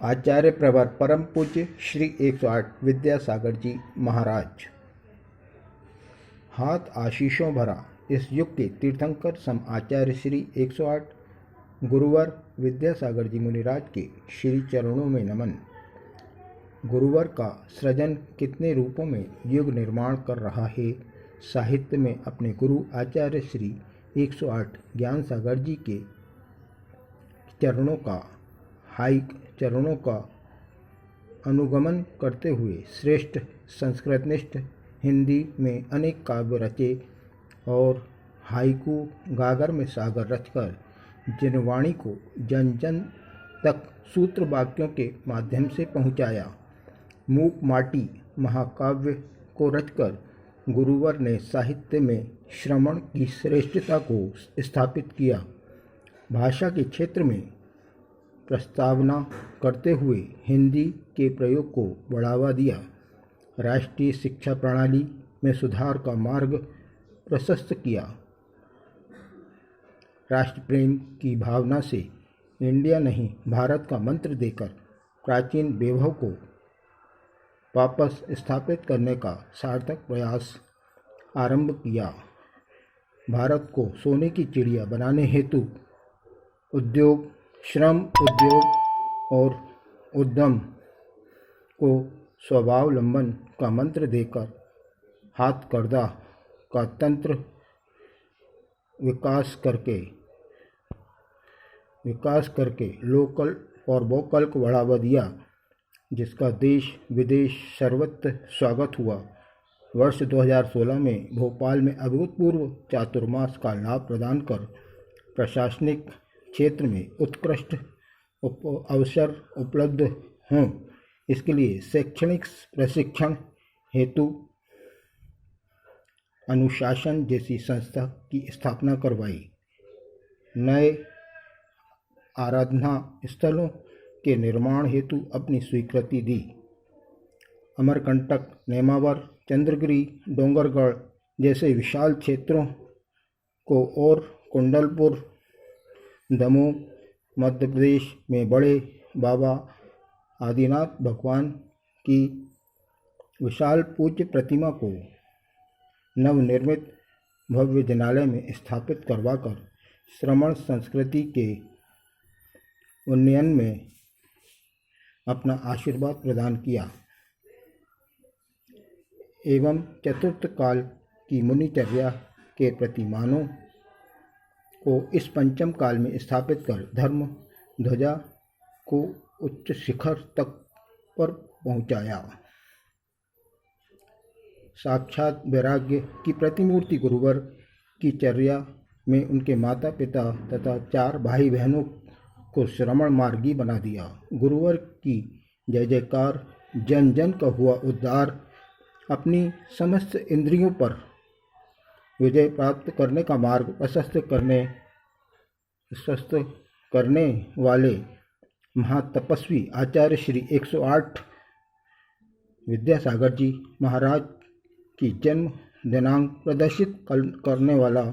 आचार्य प्रवर परम पूज्य श्री 108 विद्यासागर जी महाराज। हाथ आशीषों भरा इस युग के तीर्थंकर सम आचार्य श्री 108 गुरुवर विद्यासागर जी मुनिराज के श्री चरणों में नमन। गुरुवर का सृजन कितने रूपों में युग निर्माण कर रहा है। साहित्य में अपने गुरु आचार्य श्री 108 ज्ञान सागर जी के चरणों का अनुगमन करते हुए श्रेष्ठ संस्कृतनिष्ठ हिंदी में अनेक काव्य रचे और हाइकू गागर में सागर रचकर जिन वाणी को जन जन तक सूत्र वाक्यों के माध्यम से पहुँचाया। मूक माटी महाकाव्य को रचकर गुरुवर ने साहित्य में श्रवण की श्रेष्ठता को स्थापित किया। भाषा के क्षेत्र में प्रस्तावना करते हुए हिंदी के प्रयोग को बढ़ावा दिया। राष्ट्रीय शिक्षा प्रणाली में सुधार का मार्ग प्रशस्त किया। राष्ट्र प्रेम की भावना से इंडिया नहीं भारत का मंत्र देकर प्राचीन वैभव को वापस स्थापित करने का सार्थक प्रयास आरंभ किया। भारत को सोने की चिड़िया बनाने हेतु उद्योग, श्रम, उद्योग और उद्यम को स्वावलंबन का मंत्र देकर हाथकरघा का तंत्र विकास करके लोकल और वोकल को बढ़ावा दिया, जिसका देश विदेश सर्वत्र स्वागत हुआ। वर्ष 2016 में भोपाल में अभूतपूर्व चातुर्मास का लाभ प्रदान कर प्रशासनिक क्षेत्र में उत्कृष्ट अवसर उपलब्ध हों, इसके लिए शैक्षणिक प्रशिक्षण हेतु अनुशासन जैसी संस्था की स्थापना करवाई। नए आराधना स्थलों के निर्माण हेतु अपनी स्वीकृति दी। अमरकंटक, नेमावर, चंद्रगिरी, डोंगरगढ़ जैसे विशाल क्षेत्रों को और कुंडलपुर, दमोह, मध्य प्रदेश में बड़े बाबा आदिनाथ भगवान की विशाल पूज्य प्रतिमा को नवनिर्मित भव्य जिनालय में स्थापित करवाकर श्रमण संस्कृति के उन्नयन में अपना आशीर्वाद प्रदान किया एवं चतुर्थ काल की मुनिचर्या के प्रतिमानों को इस पंचम काल में स्थापित कर धर्म ध्वजा को उच्च शिखर तक पर पहुंचाया। साक्षात वैराग्य की प्रतिमूर्ति गुरुवर की चर्या में उनके माता पिता तथा 4 भाई बहनों को श्रमण मार्गी बना दिया। गुरुवर की जय जयकार, जन जन का हुआ उद्धार। अपनी समस्त इंद्रियों पर विजय प्राप्त करने का मार्ग प्रशस्त करने वाले महातपस्वी आचार्य श्री 108 विद्यासागर जी महाराज की जन्म दिनांक प्रदर्शित वाला